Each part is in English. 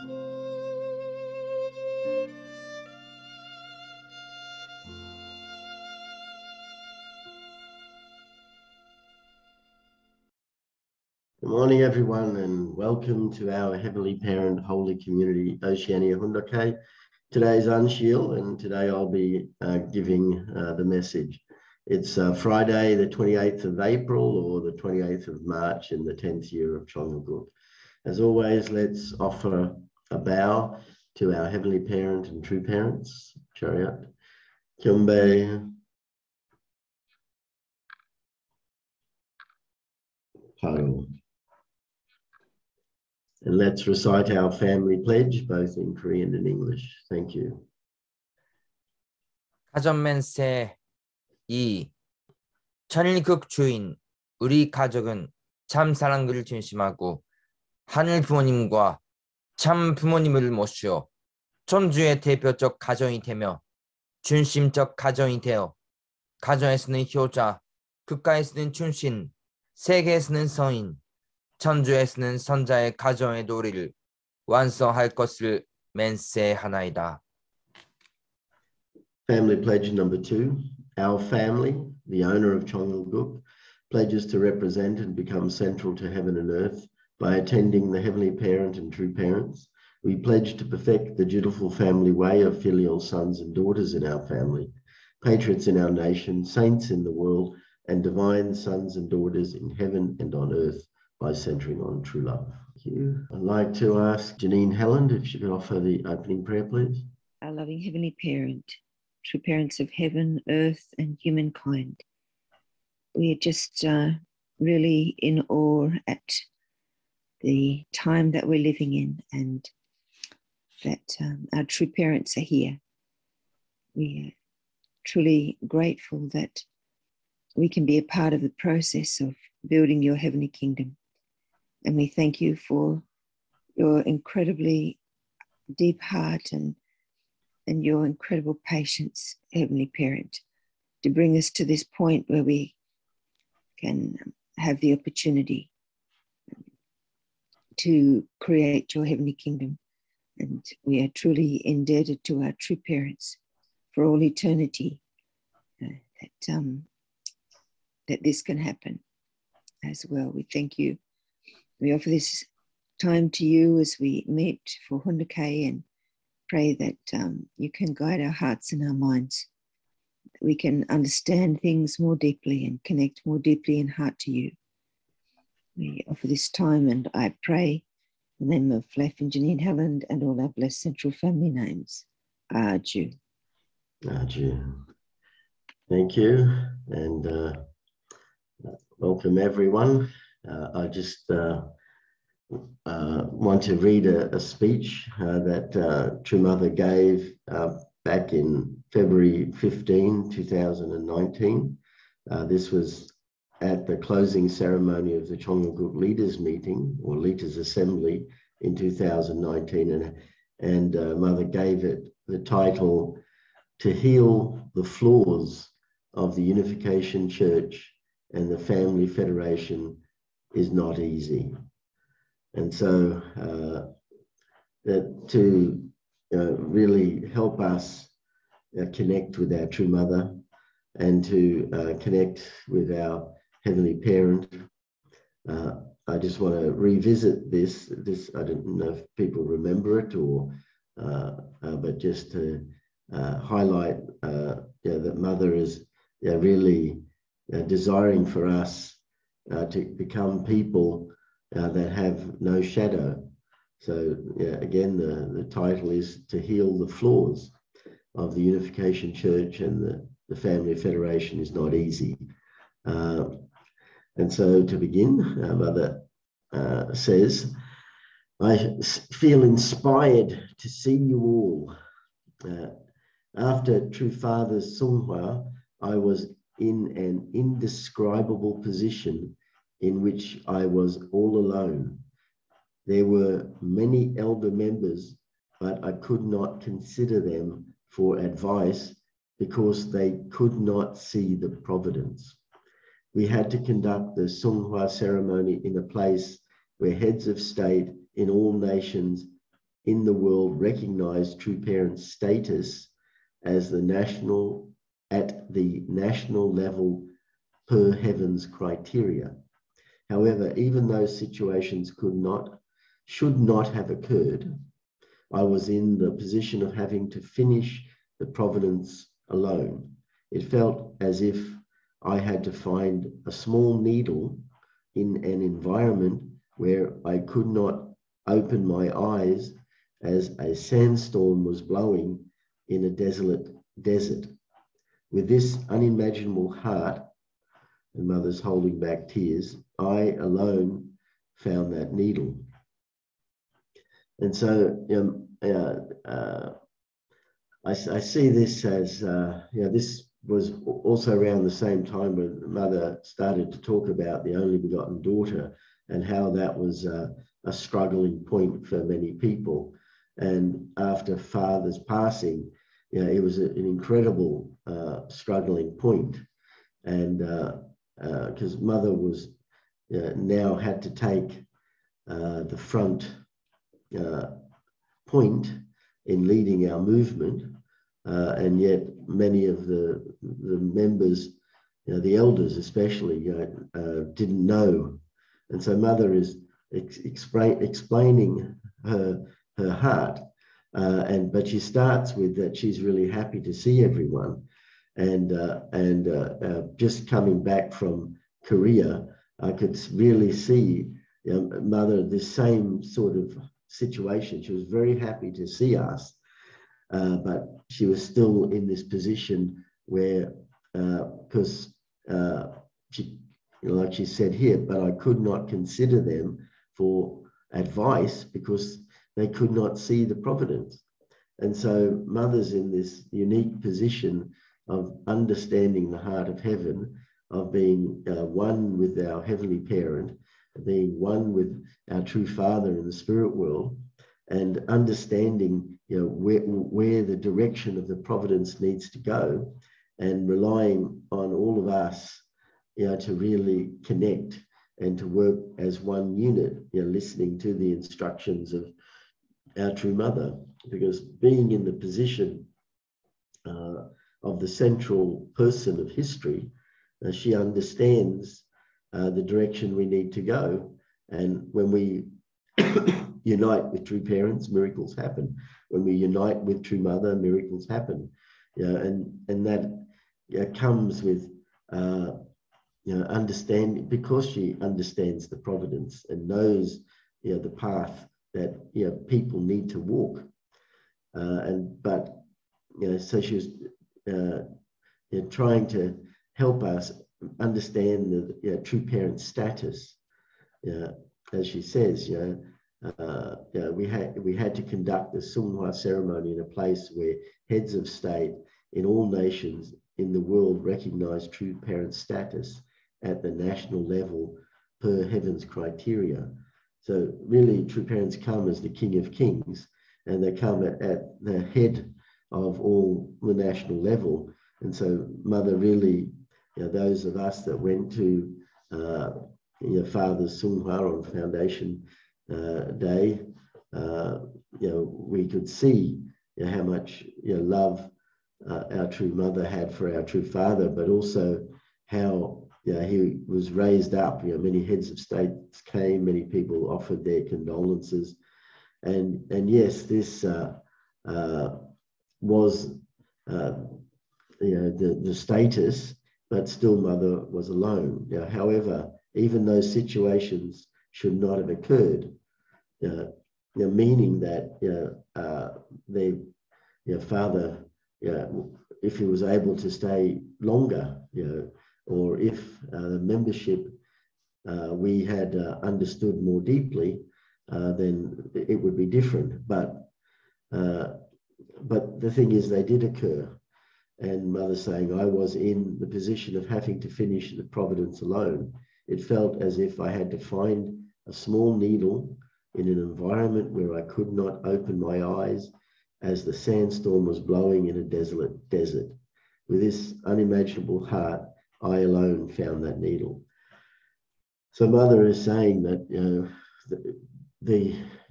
Good morning, everyone, and welcome to our Heavenly Parent Holy Community, Oceania Hundakai. Today is Anshil, and today I'll be giving the message. It's Friday, the 28th of April, or the 28th of March in the 10th year of Chongaguk. As always, let's offer a bow to our Heavenly Parent and True Parents. Chariot. Kyumbe. Paro. And let's recite our family pledge, both in Korean and English. Thank you. 가전맨세 2. 천일국 주인 우리 가족은 참 사랑을 중심하고 하늘 부모님과 참 부모님을 모시어 천주의 대표적 가정이 되며 중심적 가정이 되어 가정에서는 효자, 국가에서는 충신, 세계에서는 성인, 천주에서는 선자의 가정의 도리를 완성할 것을 맹세하나이다. Family pledge number 2. Our family, the owner of Chongaguk, pledges to represent and become central to heaven and earth by attending the Heavenly Parent and True Parents. We pledge to perfect the dutiful family way of filial sons and daughters in our family, patriots in our nation, saints in the world, and divine sons and daughters in heaven and on earth by centering on true love. Thank you. I'd like to ask Janine Helland if she could offer the opening prayer, please. Our loving Heavenly Parent, true parents of heaven, earth, and humankind, we are just really in awe at the time that we're living in, and that our true parents are here. We are truly grateful that we can be a part of the process of building your heavenly kingdom. And we thank you for your incredibly deep heart and your incredible patience, Heavenly Parent, to bring us to this point where we can have the opportunity to create your heavenly kingdom. And we are truly indebted to our true parents for all eternity that this can happen as well. We thank you. We offer this time to you as we meet for Hundakai and pray that you can guide our hearts and our minds, that we can understand things more deeply and connect more deeply in heart to you. We offer this time, and I pray in the name of Flav and Janine Helland and all our blessed central family names. Aju. Aju. Thank you, and welcome everyone. I just want to read a speech that True Mother gave back in February 15, 2019. This was at the closing ceremony of the Chongaguk Leaders Meeting, or Leaders Assembly, in 2019, and Mother gave it the title, "To Heal the Flaws of the Unification Church and the Family Federation is Not Easy." And so that to really help us connect with our True Mother and to connect with our Heavenly Parent, I just want to revisit this. I don't know if people remember it, or but just to highlight that Mother is really desiring for us to become people that have no shadow. So again, the title is "To Heal the Flaws of the Unification Church and the Family Federation is Not Easy." And so to begin, Mother says, "I feel inspired to see you all. After True Father's Songhua, I was in an indescribable position in which I was all alone. There were many elder members, but I could not consider them for advice because they could not see the providence. We had to conduct the Songhua ceremony in a place where heads of state in all nations in the world recognize true parent status as the national, at the national level per heaven's criteria. However, even those situations should not have occurred. I was in the position of having to finish the providence alone. It felt as if I had to find a small needle in an environment where I could not open my eyes as a sandstorm was blowing in a desolate desert. With this unimaginable heart, and Mother's holding back tears, I alone found that needle. And so I see this as, this was also around the same time when Mother started to talk about the only begotten daughter and how that was a struggling point for many people. And after Father's passing, it was an incredible struggling point. And because Mother was now had to take the front point in leading our movement, and yet many of the members, the elders especially, didn't know. And so Mother is explaining her heart, but she starts with that she's really happy to see everyone, and just coming back from Korea, I could really see Mother the same sort of situation. She was very happy to see us, but she was still in this position where, because she, like she said here, but I could not consider them for advice because they could not see the providence. And so Mother's in this unique position of understanding the heart of heaven, of being one with our heavenly parent, being one with our true Father in the spirit world, and understanding where the direction of the providence needs to go, and relying on all of us to really connect and to work as one unit, listening to the instructions of our true Mother, because being in the position of the central person of history, she understands the direction we need to go. And when we unite with true parents, miracles happen. When we unite with true Mother, miracles happen. And that comes with understanding, because she understands the providence and knows the path that people need to walk. So she was trying to help us understand the true parent status. As she says, we had to conduct the Seonghwa ceremony in a place where heads of state in all nations in the world recognize true parent status at the national level per heaven's criteria. So really, true parents come as the King of Kings, and they come at the head of all the national level. And so Mother really, those of us that went to Father's Seonghwa on Foundation Day, we could see how much love our true Mother had for our true Father, but also how he was raised up. Many heads of states came, many people offered their condolences, and yes, this was the status, but still Mother was alone. However, even those situations should not have occurred. Meaning that Father, if he was able to stay longer, or if the membership we had understood more deeply, then it would be different. But the thing is, they did occur. And Mother saying, I was in the position of having to finish the providence alone. It felt as if I had to find a small needle in an environment where I could not open my eyes as the sandstorm was blowing in a desolate desert. With this unimaginable heart, I alone found that needle. So Mother is saying that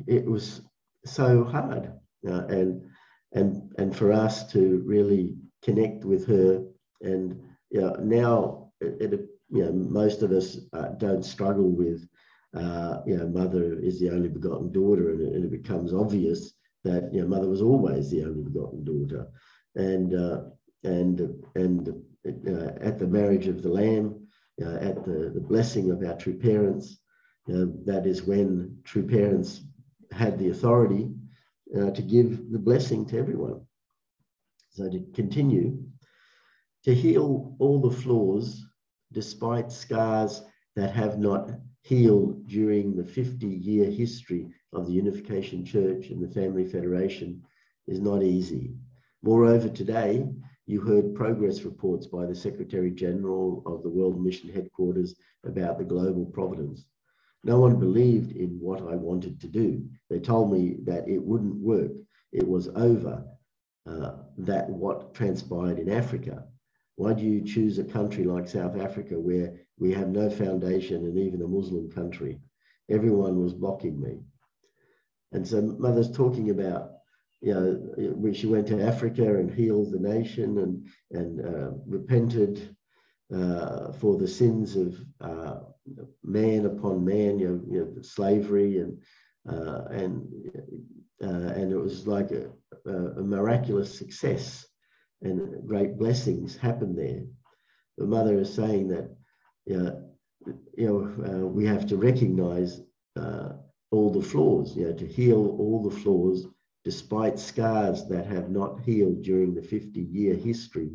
it was so hard, and for us to really connect with her. And now most of us don't struggle with mother is the only begotten daughter, and it becomes obvious that mother was always the only begotten daughter, and at the marriage of the Lamb, at the blessing of our true parents, that is when true parents had the authority to give the blessing to everyone. So to continue, to heal all the flaws despite scars that have not healed during the 50-year history of the Unification Church and the Family Federation is not easy. Moreover, today, you heard progress reports by the Secretary General of the World Mission Headquarters about the global providence. No one believed in what I wanted to do. They told me that it wouldn't work. It was over, that what transpired in Africa. Why do you choose a country like South Africa where we have no foundation and even a Muslim country? Everyone was blocking me. And so Mother's talking about, she went to Africa and healed the nation and repented for the sins of man upon man, slavery, and it was like a miraculous success, and great blessings happened there. The Mother is saying that we have to recognize all the flaws, to heal all the flaws despite scars that have not healed during the 50-year history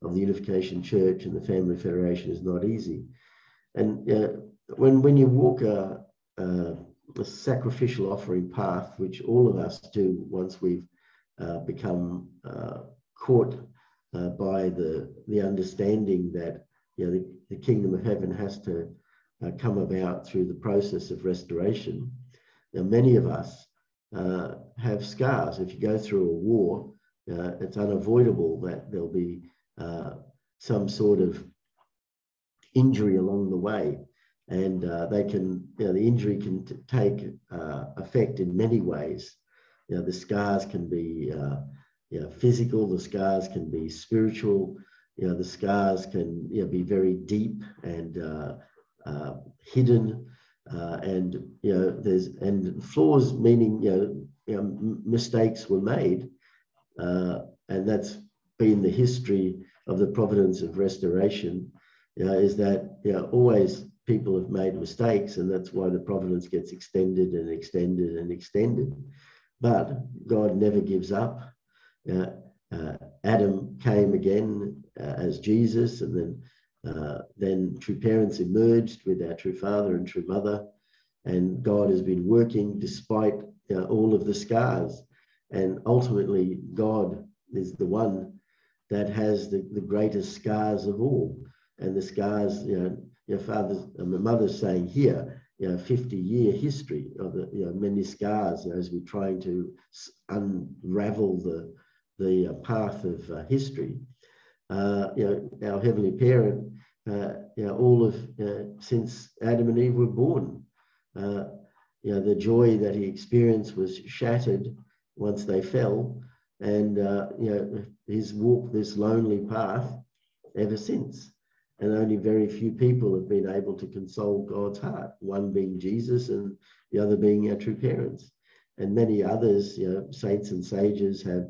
of the Unification Church and the Family Federation is not easy. And when you walk a sacrificial offering path, which all of us do once we've become caught by the understanding that the kingdom of heaven has to come about through the process of restoration. Now, many of us have scars. If you go through a war, it's unavoidable that there'll be some sort of injury along the way, and the injury can take effect in many ways. The scars can be physical, the scars can be spiritual, the scars can be very deep and hidden, and there's flaws, meaning mistakes were made, and that's been the history of the providence of restoration. Is that always people have made mistakes, and that's why the providence gets extended and extended and extended. But God never gives up. Adam came again as Jesus, and then true parents emerged with our true father and true mother, and God has been working despite all of the scars. And ultimately, God is the one that has the greatest scars of all. And the scars, your father's and my mother's saying here, 50-year history of the many scars, as we're trying to unravel the path of history. Our heavenly parent, since Adam and Eve were born, the joy that he experienced was shattered once they fell, and he's walked this lonely path ever since. And only very few people have been able to console God's heart, one being Jesus and the other being our true parents. And many others, saints and sages, have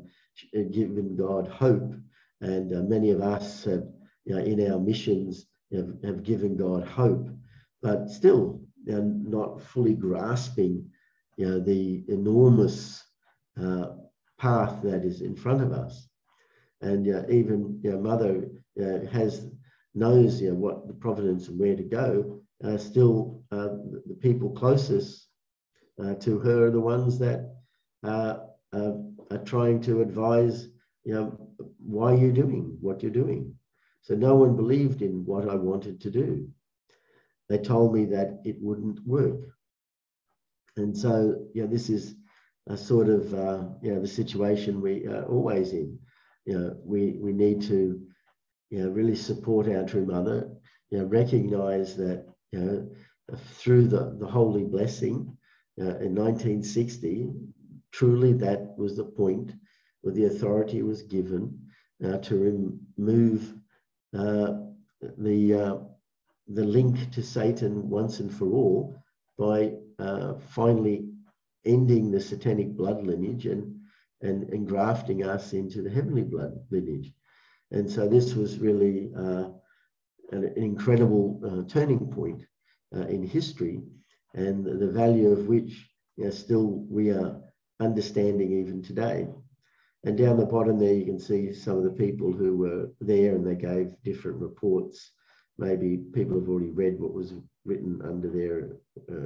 given God hope. And many of us have, in our missions, have given God hope, but still not fully grasping, the enormous path that is in front of us. And even Mother knows what the providence and where to go. Still, the people closest to her are the ones that are trying to advise, why you're doing what you're doing. So no one believed in what I wanted to do. They told me that it wouldn't work. And so, this is a sort of, the situation we are always in. We need to, really support our true mother, recognize that, through the holy blessing, in 1960, truly that was the point where the authority was given to remove the link to Satan once and for all by finally ending the satanic blood lineage and grafting us into the heavenly blood lineage. And so this was really an incredible turning point in history, and the value of which still we are understanding even today. And down the bottom there, you can see some of the people who were there, and they gave different reports. Maybe people have already read what was written under there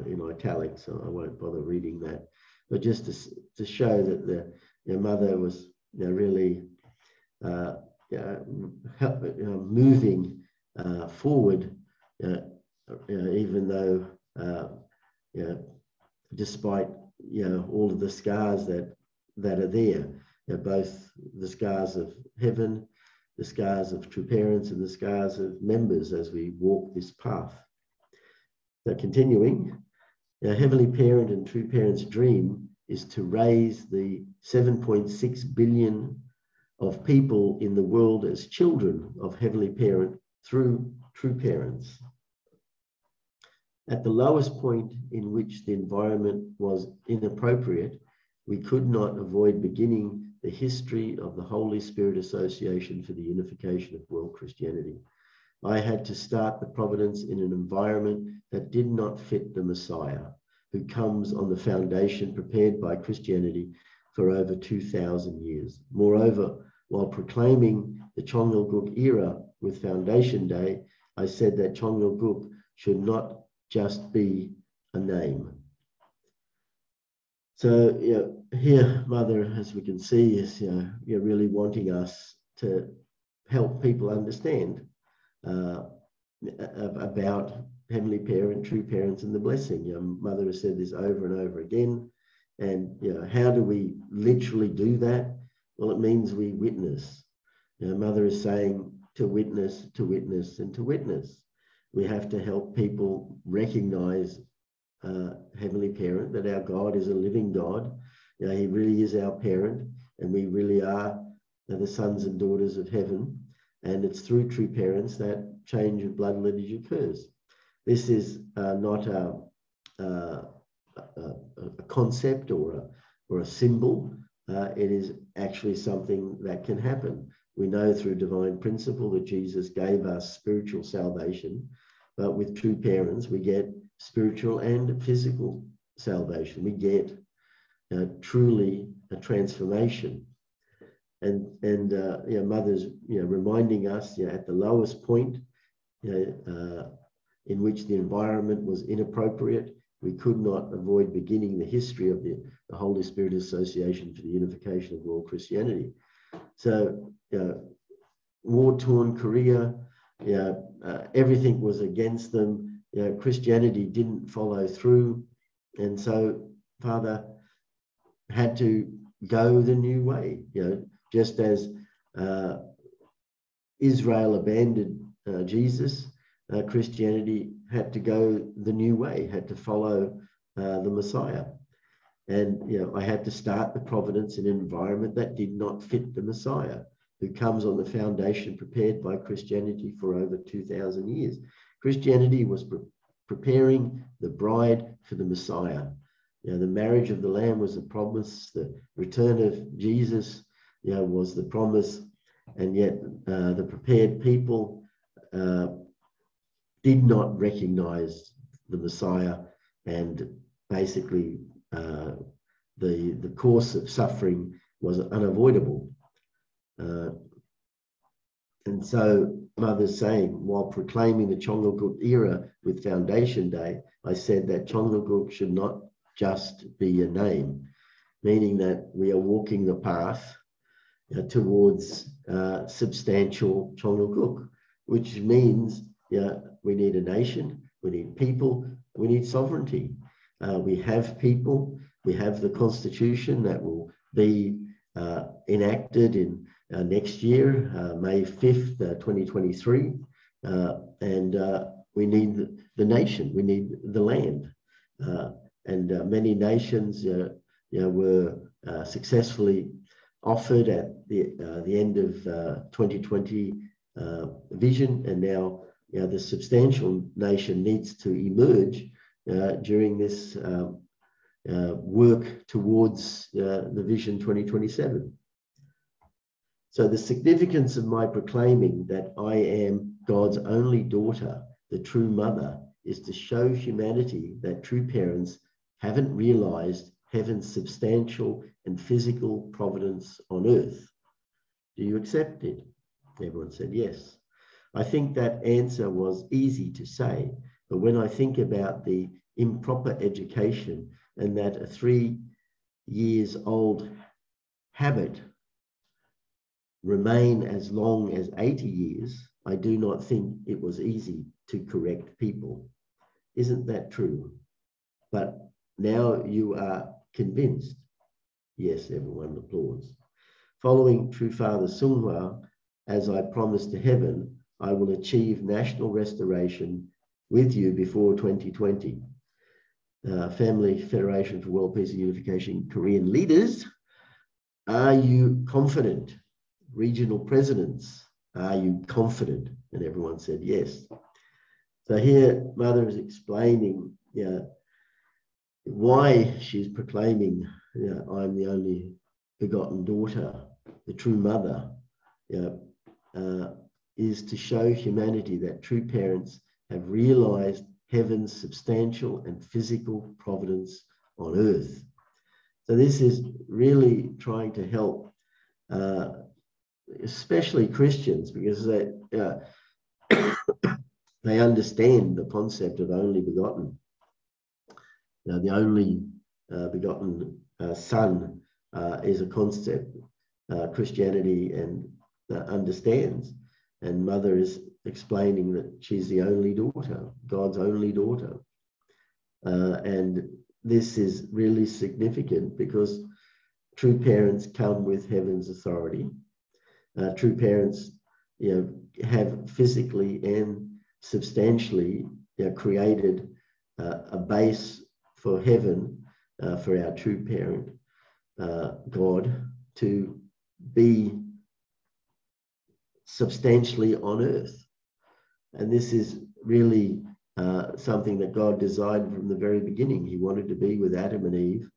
in italics, so I won't bother reading that. But just to show that the mother was really moving forward, even though despite all of the scars that are there, both the scars of heaven, the scars of true parents, and the scars of members as we walk this path. So continuing, our heavenly parent and true parent's dream is to raise the 7.6 billion of people in the world as children of heavenly parent through true parents. At the lowest point in which the environment was inappropriate, we could not avoid beginning the history of the Holy Spirit Association for the Unification of World Christianity. I had to start the providence in an environment that did not fit the Messiah, who comes on the foundation prepared by Christianity for over 2,000 years. Moreover, while proclaiming the Chongelguk era with Foundation Day, I said that Chongelguk should not just be a name. So here, Mother, as we can see, is really wanting us to help people understand about Heavenly Parent, true parents, and the blessing. Mother has said this over and over again. And how do we literally do that? Well, it means we witness. Mother is saying to witness, to witness, and to witness. We have to help people recognize Heavenly Parent, that our God is a living God. He really is our parent, and we really are the sons and daughters of heaven. And it's through true parents that change of blood lineage occurs. This is not a concept or a symbol. It is actually something that can happen. We know through divine principle that Jesus gave us spiritual salvation, but with true parents, we get spiritual and physical salvation. We get truly a transformation. And Mother's reminding us at the lowest point in which the environment was inappropriate, we could not avoid beginning the history of the Holy Spirit Association for the Unification of World Christianity. So war-torn Korea, everything was against them. Christianity didn't follow through, and so Father had to go the new way. Just as Israel abandoned Jesus, Christianity had to go the new way, had to follow the Messiah. And I had to start the providence in an environment that did not fit the Messiah, who comes on the foundation prepared by Christianity for over 2,000 years. Christianity was preparing the bride for the Messiah. The marriage of the Lamb was the promise. The return of Jesus, was the promise. And yet the prepared people did not recognize the Messiah, and basically the course of suffering was unavoidable. And so Mother's saying, while proclaiming the Chongelguk era with Foundation Day, I said that Chongelguk should not just be a name, meaning that we are walking the path towards substantial Chongelguk, which means we need a nation, we need people, we need sovereignty. We have people, we have the Constitution that will be enacted in next year, May 5th, 2023. And we need the nation, we need the land. And many nations, were successfully offered at the end of 2020 vision, and now the substantial nation needs to emerge during this work towards the Vision 2027. So the significance of my proclaiming that I am God's only daughter, the true mother, is to show humanity that true parents haven't realized heaven's substantial and physical providence on earth. Do you accept it? Everyone said yes. I think that answer was easy to say, but when I think about the improper education and that a 3-year-old habit remain as long as 80 years, I do not think it was easy to correct people. Isn't that true? But now you are convinced. Yes, everyone applauds. Following True Father Seung-Hwa, as I promised to heaven, I will achieve national restoration with you before 2020. Family Federation for World Peace and Unification Korean leaders, are you confident? Regional presidents, are you confident? And everyone said yes. So here Mother is explaining why she's proclaiming I'm the only begotten daughter, the true mother, is to show humanity that true parents have realized heaven's substantial and physical providence on earth. So this is really trying to help especially Christians, because they they understand the concept of only begotten. The only begotten son is a concept Christianity and understands. And Mother is explaining that she's the only daughter, God's only daughter. And this is really significant because true parents come with heaven's authority. True parents, have physically and substantially created a base for heaven, for our true parent, God, to be substantially on earth. And this is really something that God designed from the very beginning. He wanted to be with Adam and Eve,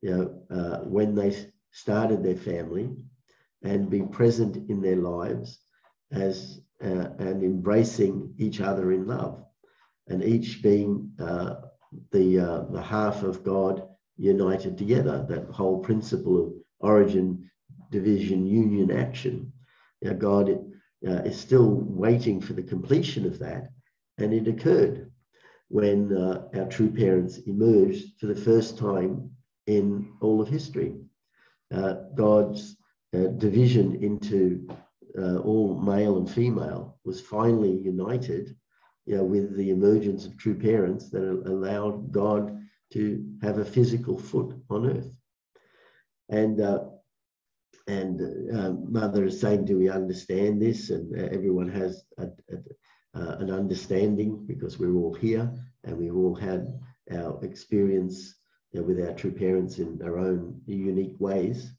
when they started their family, and be present in their lives as and embracing each other in love, and each being the half of God united together. That whole principle of origin, division, union, action. God is still waiting for the completion of that, and it occurred when our true parents emerged for the first time in all of history. God's division into all male and female was finally united, with the emergence of true parents that allowed God to have a physical foot on earth. And Mother is saying, do we understand this? And everyone has an understanding, because we're all here and we've all had our experience with our true parents in our own unique ways.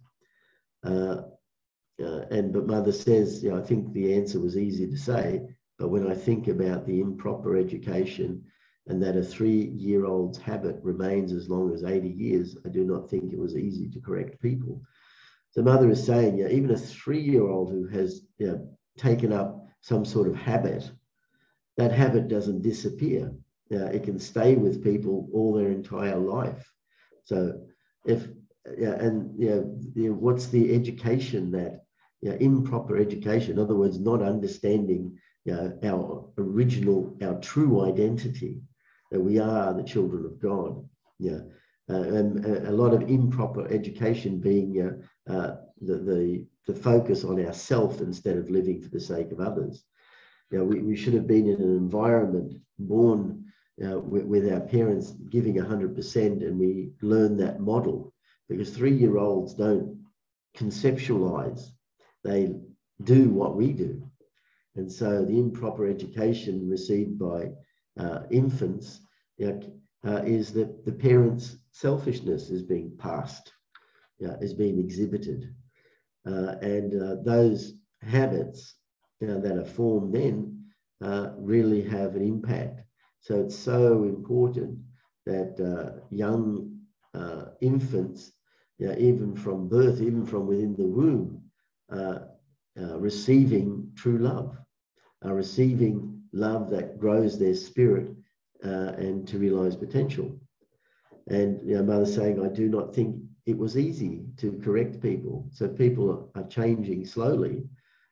But Mother says, I think the answer was easy to say, but when I think about the improper education and that a 3-year-old's habit remains as long as 80 years, I do not think it was easy to correct people. So Mother is saying, even a 3-year-old who has taken up some sort of habit, that habit doesn't disappear. It can stay with people all their entire life. So what's the education that improper education, in other words, not understanding our original, our true identity, that we are the children of God. And a lot of improper education being the focus on ourself instead of living for the sake of others. We should have been in an environment born with our parents giving 100%, and we learn that model, because 3-year-olds don't conceptualize, they do what we do. And so the improper education received by infants is that the parents' selfishness is being passed is being exhibited. Those habits that are formed then really have an impact. So it's so important that young infants, even from birth, even from within the womb, receiving true love, receiving love that grows their spirit and to realize potential. And Mother saying, I do not think it was easy to correct people. So people are changing slowly,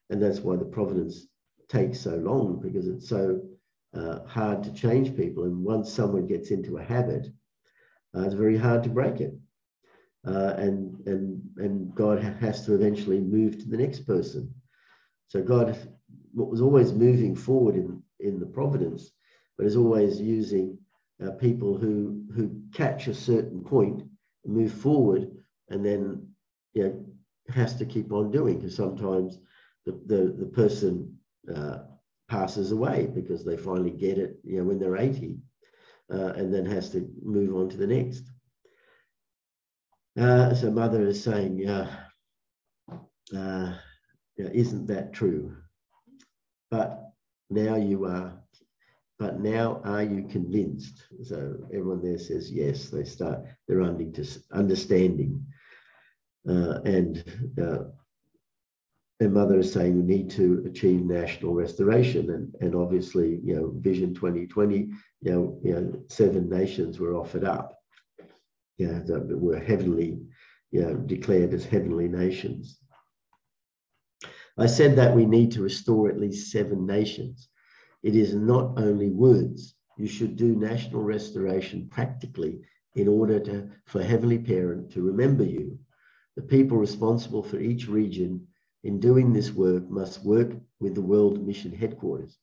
and that's why the providence takes so long, because it's so hard to change people. And once someone gets into a habit, it's very hard to break it. And God has to eventually move to the next person. So God was always moving forward in the providence, but is always using people who catch a certain point, move forward, and then has to keep on doing, because sometimes the person passes away because they finally get it when they're 80, and then has to move on to the next. So Mother is saying, isn't that true? But now are you convinced? So everyone there says yes. They're understanding. And Mother is saying we need to achieve national restoration, and obviously, Vision 2020, 7 nations were offered up, that were heavenly, declared as heavenly nations. I said that we need to restore at least 7 nations. It is not only words. You should do national restoration practically in order for Heavenly Parent to remember you. The people responsible for each region in doing this work must work with the World Mission Headquarters.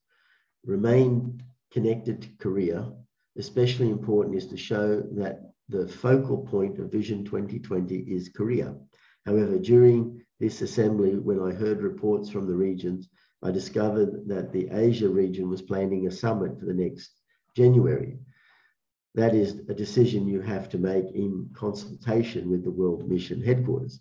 Remain connected to Korea. Especially important is to show that the focal point of Vision 2020 is Korea. However, during this assembly, when I heard reports from the regions, I discovered that the Asia region was planning a summit for the next January. That is a decision you have to make in consultation with the World Mission Headquarters.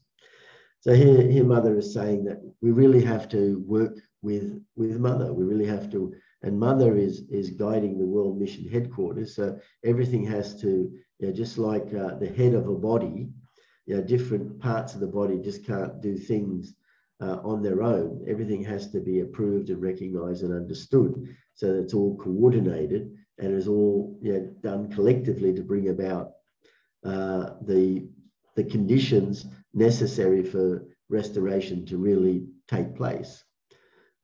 So here Mother is saying that we really have to work with Mother. We really have to, and Mother is guiding the World Mission Headquarters. So everything has to, just like the head of a body, different parts of the body just can't do things on their own. Everything has to be approved and recognized and understood, so that it's all coordinated and is all done collectively to bring about the conditions necessary for restoration to really take place.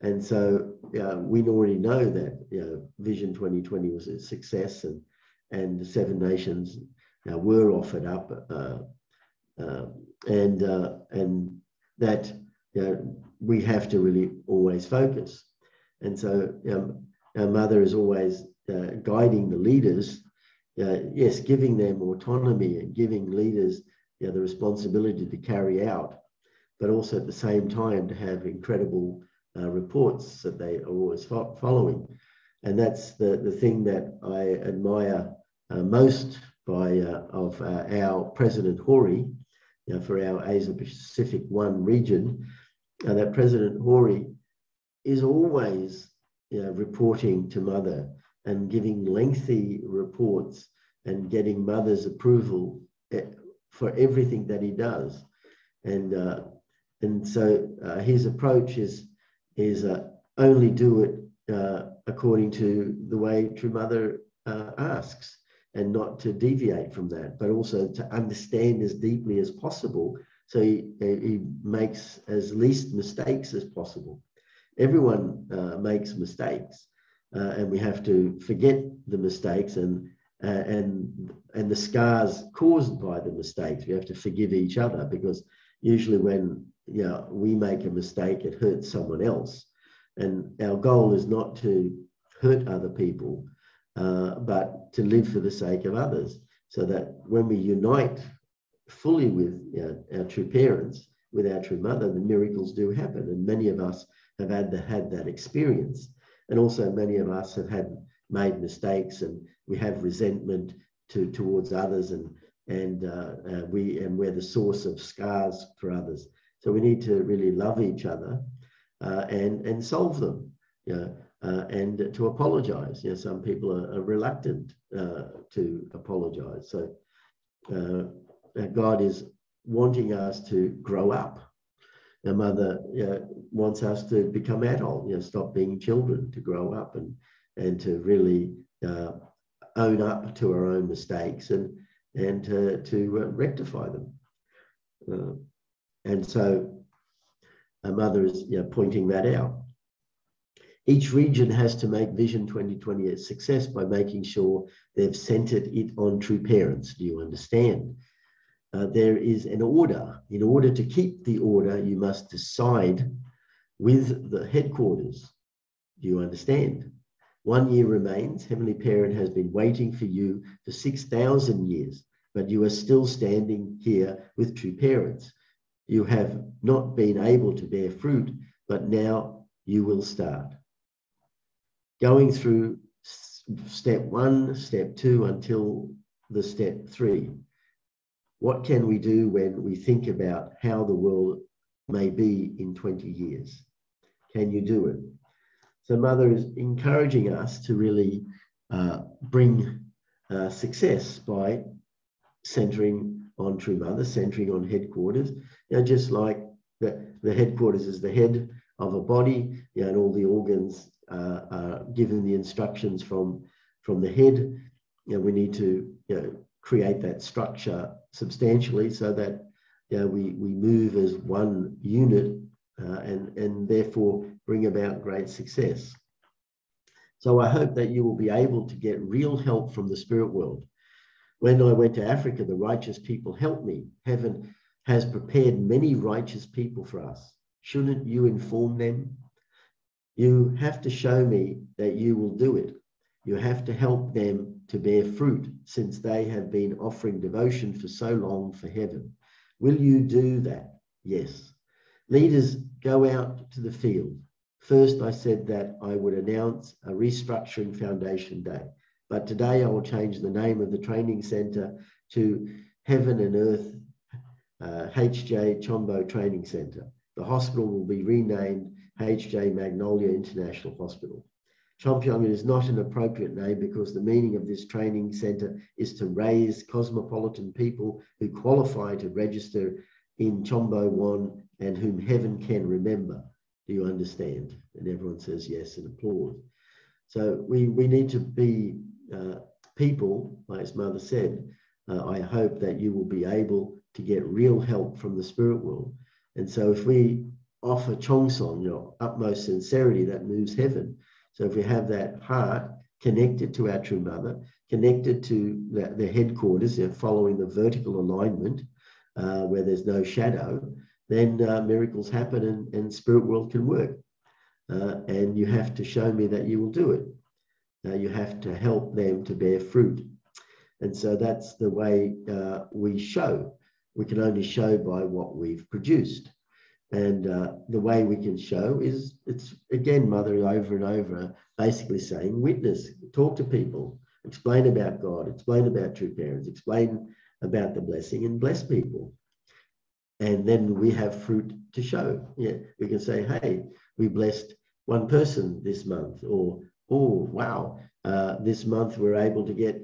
And so we already know that Vision 2020 was a success, and the 7 nations were offered up, and that we have to really always focus. And so our Mother is always guiding the leaders, yes, giving them autonomy and giving leaders the responsibility to carry out, but also at the same time to have incredible reports that they are always following. And that's the thing that I admire most of our President Hori, for our Asia Pacific 1 region, that President Hori is always reporting to Mother and giving lengthy reports and getting Mother's approval for everything that he does. And so his approach is only do it according to the way True Mother asks, and not to deviate from that, but also to understand as deeply as possible, so he makes as least mistakes as possible. Everyone makes mistakes, and we have to forget the mistakes and the scars caused by the mistakes. We have to forgive each other, because usually when we make a mistake, it hurts someone else. And our goal is not to hurt other people, but to live for the sake of others, so that when we unite fully with our true parents, with our true Mother, the miracles do happen. And many of us have had that experience. And also many of us have made mistakes, and we have resentment towards others, and and we're the source of scars for others. So we need to really love each other and solve them, and to apologize. Some people are reluctant to apologize. So God is wanting us to grow up. Our mother wants us to become adult, stop being children, to grow up and to really own up to our own mistakes and to rectify them. And so our mother is pointing that out. Each region has to make Vision 2020 a success by making sure they've centered it on true parents. Do you understand? There is an order. In order to keep the order, you must decide with the headquarters. Do you understand? 1 year remains. Heavenly Parent has been waiting for you for 6,000 years, but you are still standing here with true parents. You have not been able to bear fruit, but now you will start. Going through step 1, step 2, until the step 3. What can we do when we think about how the world may be in 20 years? Can you do it? So Mother is encouraging us to really bring success by centering on True Mother, centering on headquarters. Just like the headquarters is the head of a body, and all the organs are given the instructions from the head. We need to create that structure substantially so that we move as one unit and therefore bring about great success. So I hope that you will be able to get real help from the spirit world. When I went to Africa, the righteous people helped me. Heaven has prepared many righteous people for us. Shouldn't you inform them? You have to show me that you will do it. You have to help them to bear fruit, since they have been offering devotion for so long for heaven. Will you do that? Yes. Leaders, go out to the field. First, I said that I would announce a restructuring foundation day, but today I will change the name of the training center to Heaven and Earth HJ Chombo Training Center. The hospital will be renamed HJ Magnolia International Hospital. Chompiong is not an appropriate name because the meaning of this training center is to raise cosmopolitan people who qualify to register in Chombo One and whom heaven can remember. Do you understand? And everyone says yes and applause. So we need to be people, like his mother said. I hope that you will be able to get real help from the spirit world. And so if we offer Chongsong, utmost sincerity, that moves heaven. So if we have that heart connected to our True Mother, connected to the headquarters, following the vertical alignment where there's no shadow, then miracles happen and spirit world can work. And you have to show me that you will do it. You have to help them to bear fruit. And so that's the way we show. We can only show by what we've produced. And the way we can show is, it's again, Mother over and over, basically saying, witness, talk to people, explain about God, explain about true parents, explain about the blessing and bless people. And then we have fruit to show. We can say, hey, we blessed one person this month, or, oh, wow, this month we're able to get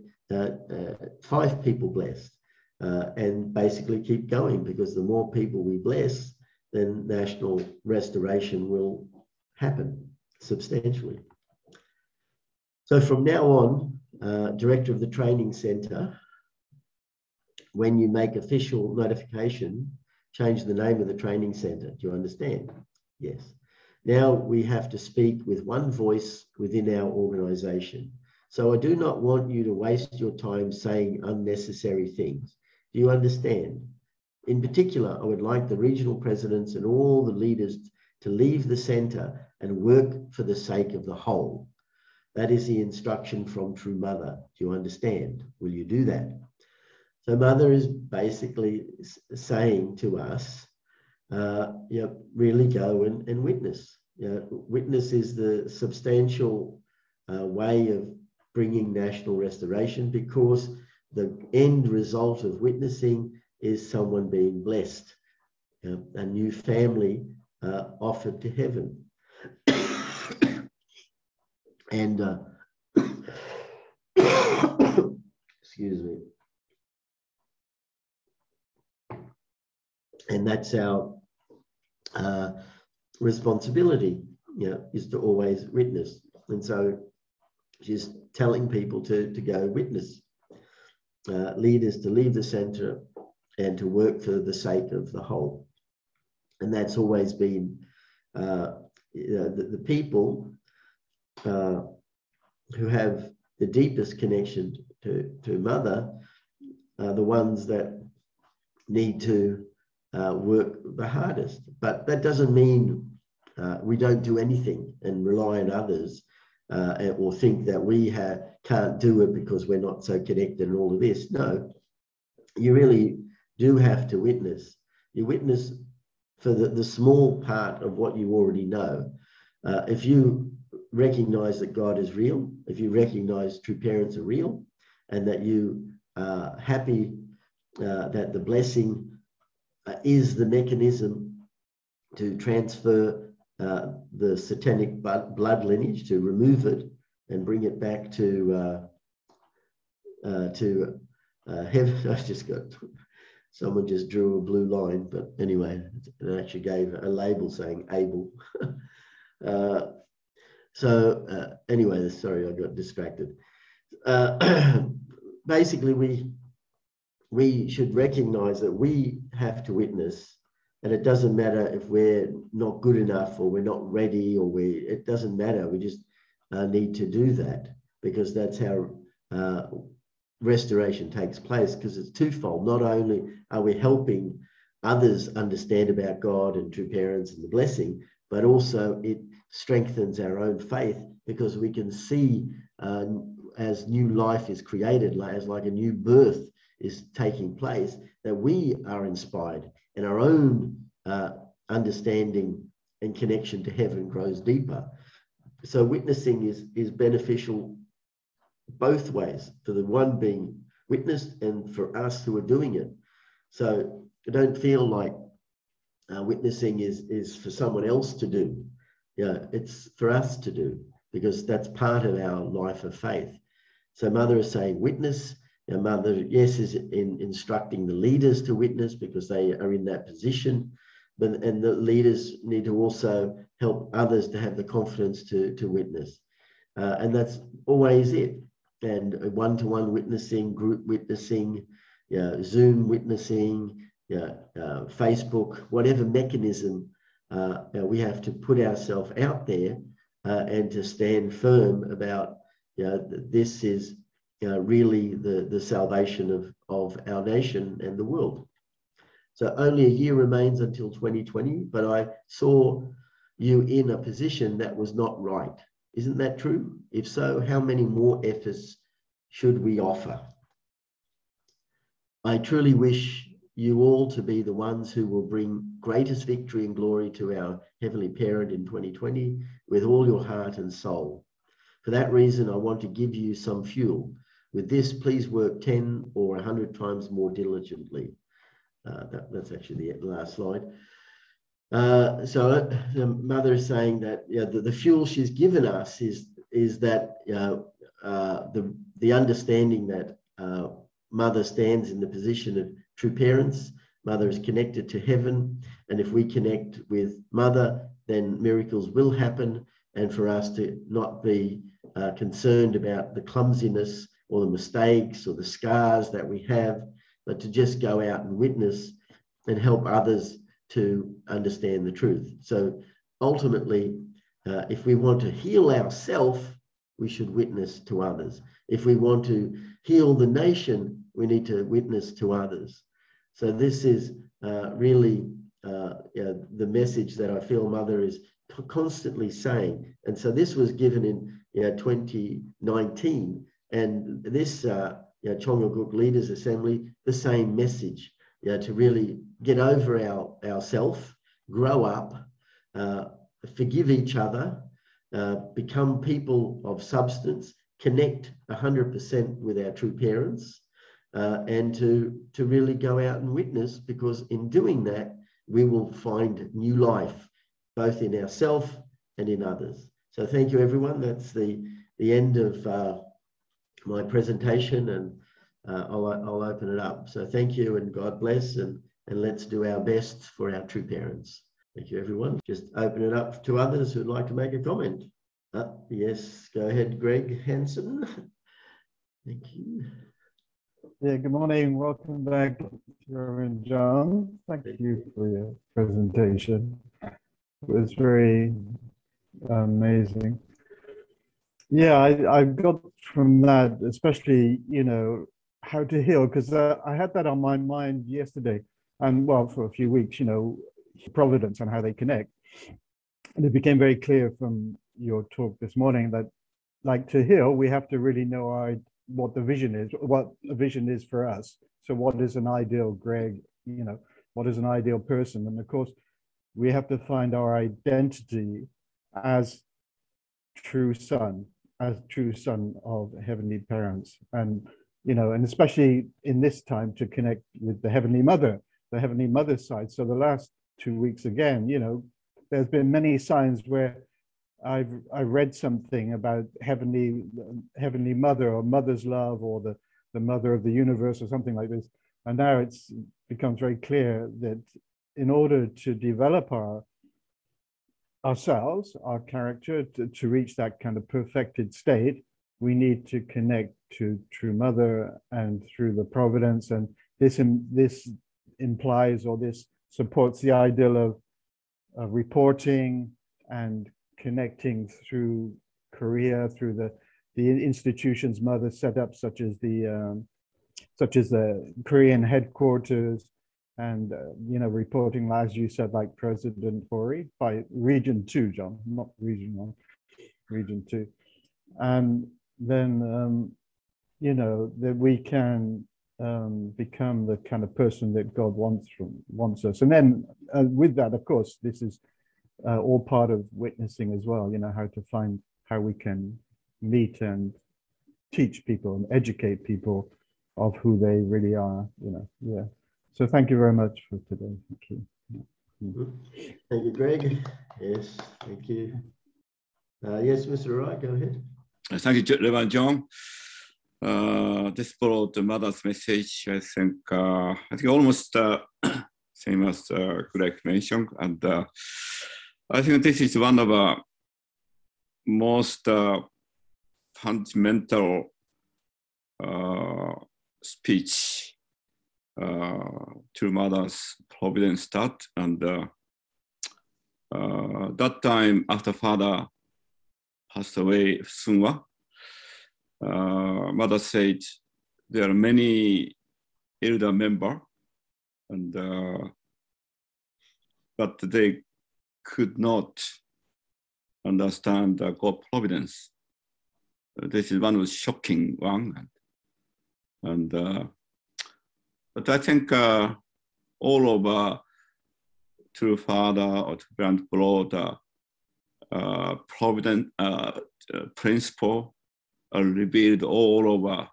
5 people blessed, and basically keep going, because the more people we bless, then national restoration will happen substantially. So from now on, Director of the Training Centre, when you make official notification, change the name of the training centre. Do you understand? Yes. Now we have to speak with one voice within our organisation. So I do not want you to waste your time saying unnecessary things. Do you understand? In particular, I would like the regional presidents and all the leaders to leave the centre and work for the sake of the whole. That is the instruction from True Mother. Do you understand? Will you do that? So Mother is basically saying to us, really go and witness. Witness is the substantial way of bringing national restoration, because the end result of witnessing is someone being blessed, a new family offered to heaven. And excuse me. And that's our responsibility, is to always witness. And so she's telling people to go witness, leaders to leave the center and to work for the sake of the whole. And that's always been the people who have the deepest connection to Mother are the ones that need to work the hardest. But that doesn't mean we don't do anything and rely on others or think that we can't do it because we're not so connected and all of this. No, you really do have to witness. You witness for the small part of what you already know. If you recognize that God is real, if you recognize true parents are real, and that you are happy that the blessing is the mechanism to transfer the satanic blood lineage, to remove it and bring it back to heaven. I just got, someone just drew a blue line, but anyway, it actually gave a label saying Abel. Anyway, sorry, I got distracted. Basically, we should recognize that we have to witness, and it doesn't matter if we're not good enough or we're not ready, or it doesn't matter. We just need to do that, because that's how restoration takes place, because it's twofold. Not only are we helping others understand about God and true parents and the blessing, but also it strengthens our own faith, because we can see as new life is created, as like a new birth is taking place, that we are inspired and our own understanding and connection to heaven grows deeper. So witnessing is beneficial both ways, for the one being witnessed and for us who are doing it. So I don't feel like witnessing is for someone else to do. It's for us to do, because that's part of our life of faith. So Mother is saying witness. Mother, yes, is instructing the leaders to witness, because they are in that position. And the leaders need to also help others to have the confidence to witness. And that's always it. And one-to-one witnessing, group witnessing, Zoom witnessing, Facebook, whatever mechanism, we have to put ourselves out there and to stand firm about, this is really the salvation of our nation and the world. So only a year remains until 2020, but I saw you in a position that was not right. Isn't that true? If so, how many more efforts should we offer? I truly wish you all to be the ones who will bring greatest victory and glory to our Heavenly Parent in 2020 with all your heart and soul. For that reason, I want to give you some fuel. With this, please work 10 or 100 times more diligently. That's actually the last slide. So the Mother is saying that the fuel she's given us is that the understanding that Mother stands in the position of true parents. Mother is connected to heaven, and if we connect with Mother, then miracles will happen. And for us to not be concerned about the clumsiness or the mistakes or the scars that we have, but to just go out and witness and help others to understand the truth. So ultimately, if we want to heal ourselves, we should witness to others. If we want to heal the nation, we need to witness to others. So this is really the message that I feel Mother is constantly saying. And so this was given in 2019, and this Chongoguk Leaders Assembly, the same message, to really get over ourself, grow up, forgive each other, become people of substance, connect 100% with our true parents, and to really go out and witness, because in doing that, we will find new life, both in ourselves and in others. So thank you, everyone. That's the end of my presentation, and I'll open it up. So thank you, and God bless, and let's do our best for our true parents. Thank you, everyone. Just open it up to others who'd like to make a comment. Yes, go ahead, Greg Hansen. Thank you. Yeah, good morning. Welcome back, Reverend John. Thank you for your presentation. It was very amazing. Yeah, I got from that, especially, you know, how to heal, because I had that on my mind yesterday, and well, for a few weeks, you know, providence and how they connect. And it became very clear from your talk this morning that, like, to heal, we have to really know what the vision is, what a vision is for us. So what is an ideal Greg, you know, what is an ideal person? And of course, we have to find our identity as true son of heavenly parents. And, you know, and especially in this time to connect with the Heavenly Mother side. So the last 2 weeks again, you know, there's been many signs where I read something about heavenly mother, or mother's love, or the mother of the universe, or something like this. And now it's becomes very clear that in order to develop ourselves, our character, to reach that kind of perfected state, we need to connect to true mother and through the providence. And this implies, or this supports the ideal of reporting and connecting through Korea, through the institutions mother set up, such as the Korean headquarters, and you know, reporting, as you said, like President Hori, by Region 2, John, not Region 1, Region 2, and then you know, that we can become the kind of person that God wants us. And then with that, of course, this is all part of witnessing as well, you know, how to find how we can meet and teach people and educate people of who they really are, you know. Yeah. So thank you very much for today. Thank you. Thank you, Greg. Yes, thank you. Yes, Mr. Wright, go ahead. Thank you, Reverend John. This followed the mother's message, I think almost same as Greg mentioned. And I think this is one of the most fundamental speech to mother's providence start. And that time after father passed away, Sunwa, mother said there are many elder members, and but they could not understand God providence. This is one of the shocking one, and but I think all of true father or true grandfather providence principle are revealed all over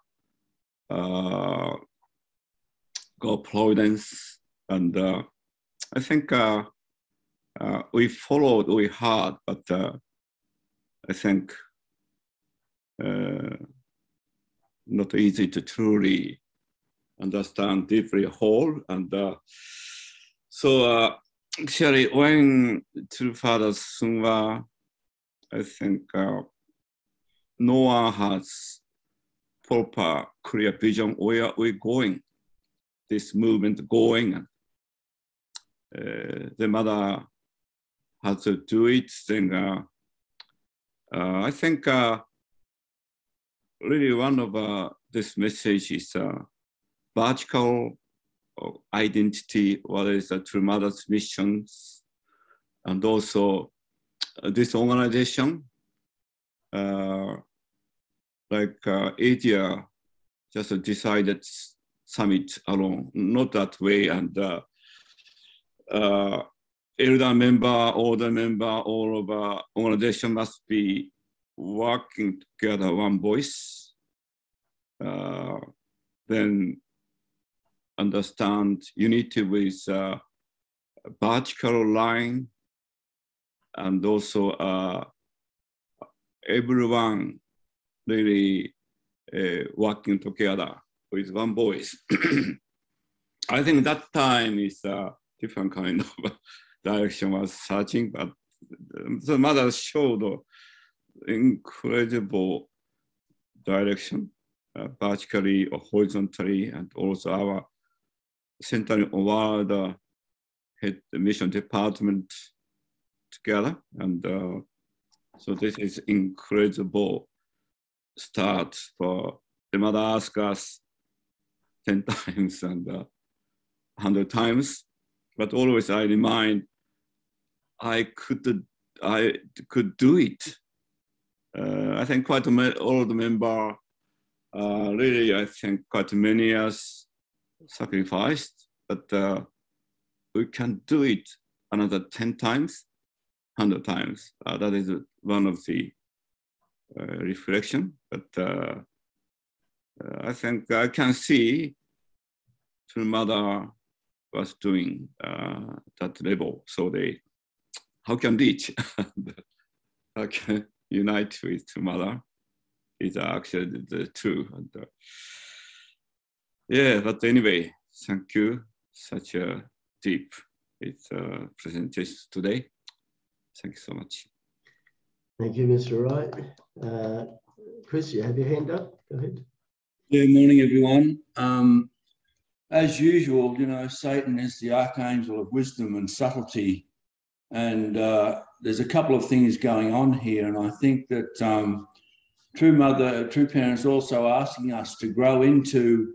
God providence, and I think we followed, we heard, but I think not easy to truly understand deeply whole. And so actually when true father Sunwa, I think no one has proper clear vision where we're going, this movement going. The mother has to do it. Then I think really one of this message is vertical identity, what is the true mother's missions, and also this organization, like Asia just decided summit alone, not that way. And elder member, older member, all of our organization must be working together, one voice. Then understand unity with a vertical line, and also everyone really working together with one voice. I think that time is a different kind of direction was searching, but the mother showed incredible direction, vertically or horizontally, and also our Central World head mission department together. And so this is incredible start for the mother asked us 10 times and 100 times, but always I remind I could do it. I think quite all the member really, I think quite many years sacrificed, but we can do it another 10 times, 100 times. That is one of the reflection, but I think I can see True Mother was doing that level. So they, how can reach, how can unite with True Mother is actually the true. And, yeah, but anyway, thank you. Such a deep presentation today. Thank you so much. Thank you, Mr. Wright. Chris, you have your hand up. Go ahead. Good morning, everyone. As usual, you know, Satan is the archangel of wisdom and subtlety. And there's a couple of things going on here. And I think that True Parents also asking us to grow into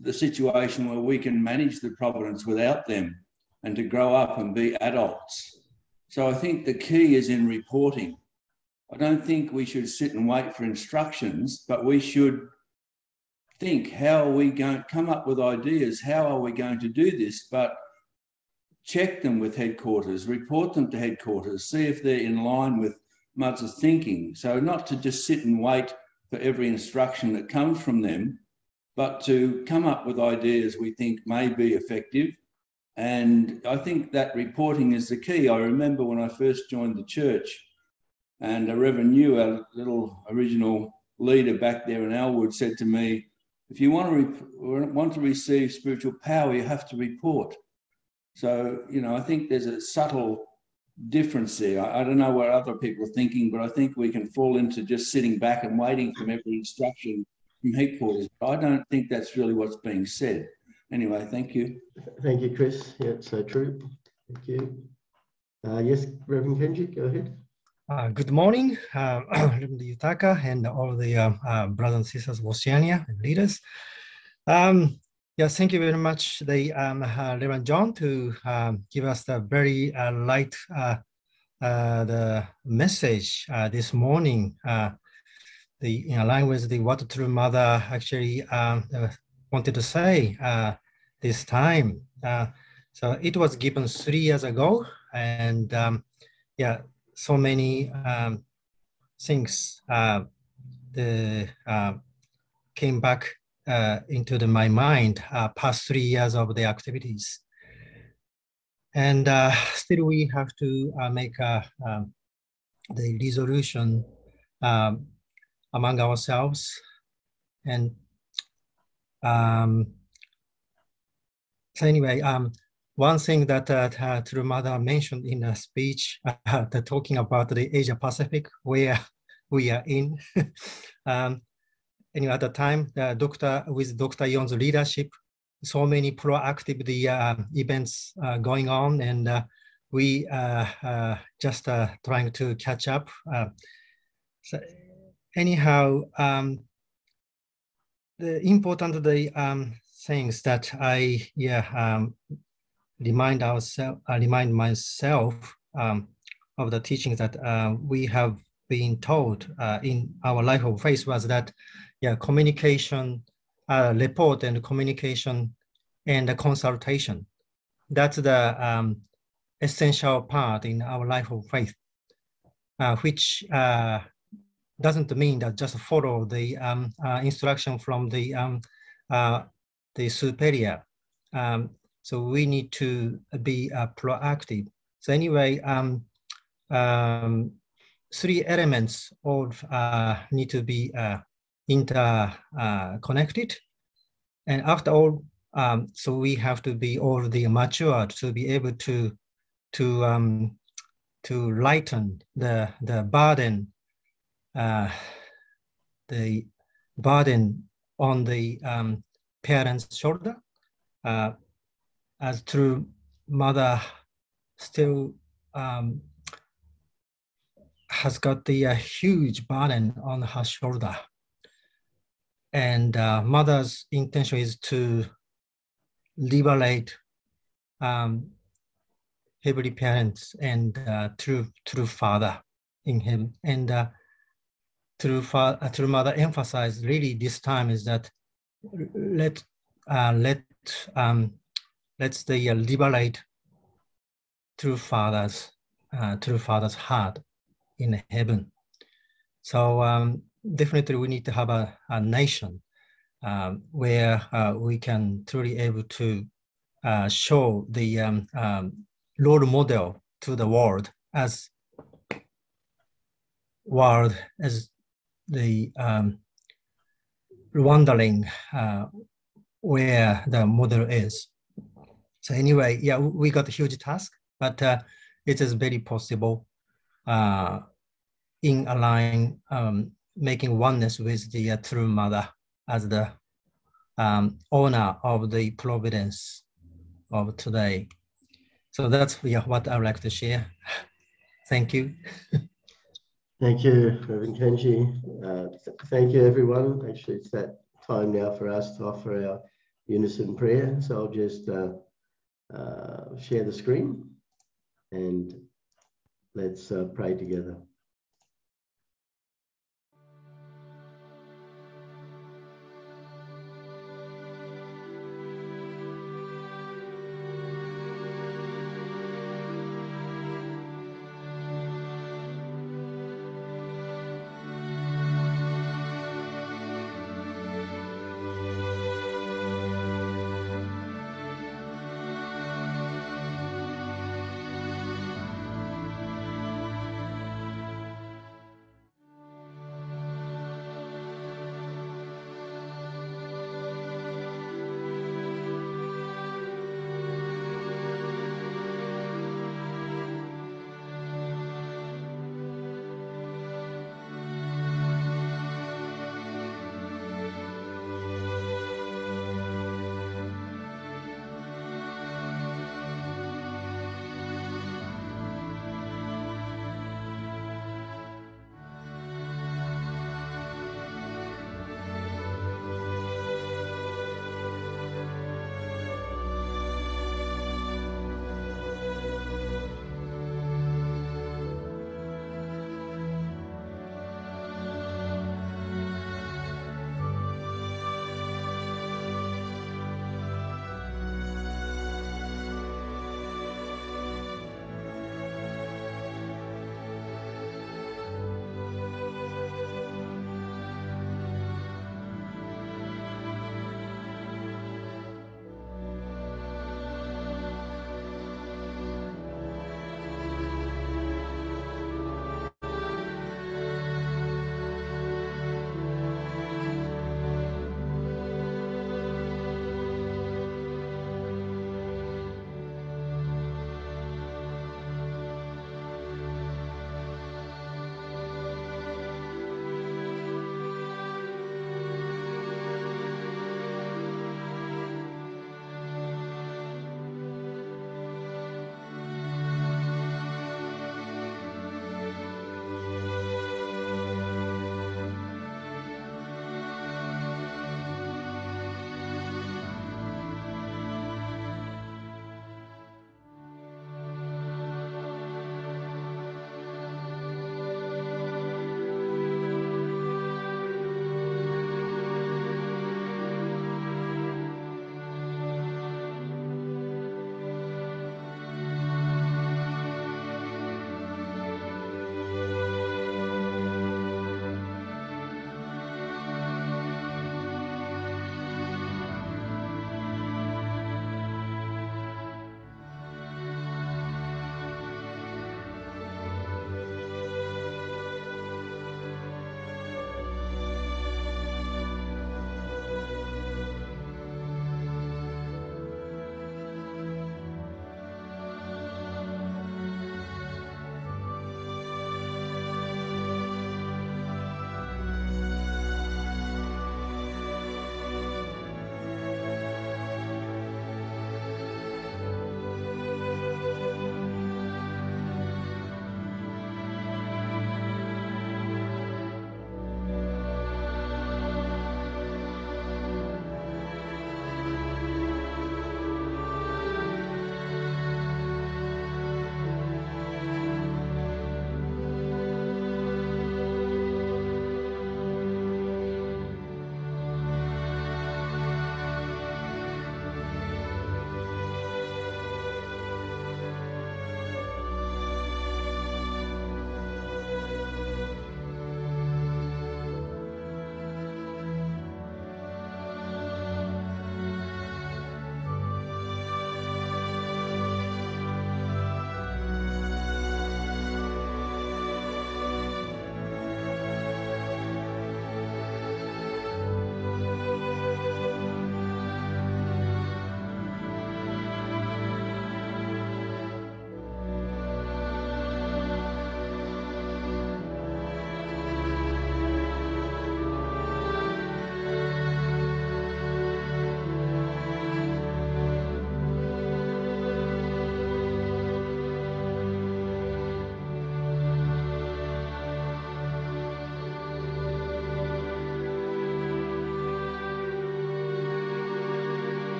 the situation where we can manage the providence without them and to grow up and be adults. So I think the key is in reporting. I don't think we should sit and wait for instructions, but we should think, how are we going to come up with ideas? How are we going to do this? But check them with headquarters, report them to headquarters, see if they're in line with Mother's thinking. So not to just sit and wait for every instruction that comes from them, but to come up with ideas we think may be effective. And I think that reporting is the key. I remember when I first joined the church, and Reverend New, our little original leader back there in Elwood, said to me, if you want to receive spiritual power, you have to report. So, you know, I think there's a subtle difference there. I don't know what other people are thinking, but I think we can fall into just sitting back and waiting for every instruction from headquarters. But I don't think that's really what's being said. Anyway, thank you. Thank you, Chris. Yeah, so true. Thank you. Yes, Reverend Kenji, go ahead. Good morning, Reverend Yutaka and all the brothers and sisters of Oceania and leaders. Yes, thank you very much, Reverend John, to give us the very light the message this morning. In line with what True Mother actually wanted to say this time. So it was given 3 years ago, and yeah, so many things came back into my mind past 3 years of the activities. And still we have to make the resolution among ourselves. And so anyway, one thing that True Mother mentioned in a speech, talking about the Asia Pacific, where we are in. Anyway, at the time, with Dr. Yon's leadership, so many proactive events going on, and we just trying to catch up. So anyhow, the important things that I remind myself of the teachings that we have been taught in our life of faith was that communication, report and communication and the consultation. That's the essential part in our life of faith, which doesn't mean that just follow the instruction from the the superior. So we need to be proactive. So anyway, three elements of need to be interconnected. And after all, so we have to be already matured to be able to lighten the burden on the parents' shoulder, as true mother still has got the huge burden on her shoulder. And mother's intention is to liberate heavenly parents and true father in him. And true mother emphasized really this time is that let's liberate true father's heart in heaven. So definitely we need to have a nation where we can truly able to show the role model to the world as the wondering where the model is. So anyway, yeah, we got a huge task, but it is very possible in align, making oneness with the true mother as the owner of the providence of today. So that's what I would like to share. Thank you. Thank you, Reverend Kenji. Thank you, everyone. Actually, it's that time now for us to offer our unison prayer. So I'll just share the screen and let's pray together.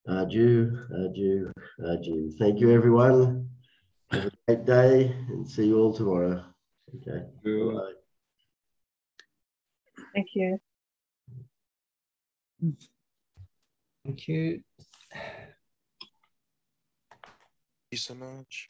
Adieu, adieu, adieu. Thank you, everyone. Have a great day and see you all tomorrow. Okay. Bye-bye. Thank you. Thank you. Thank you so much.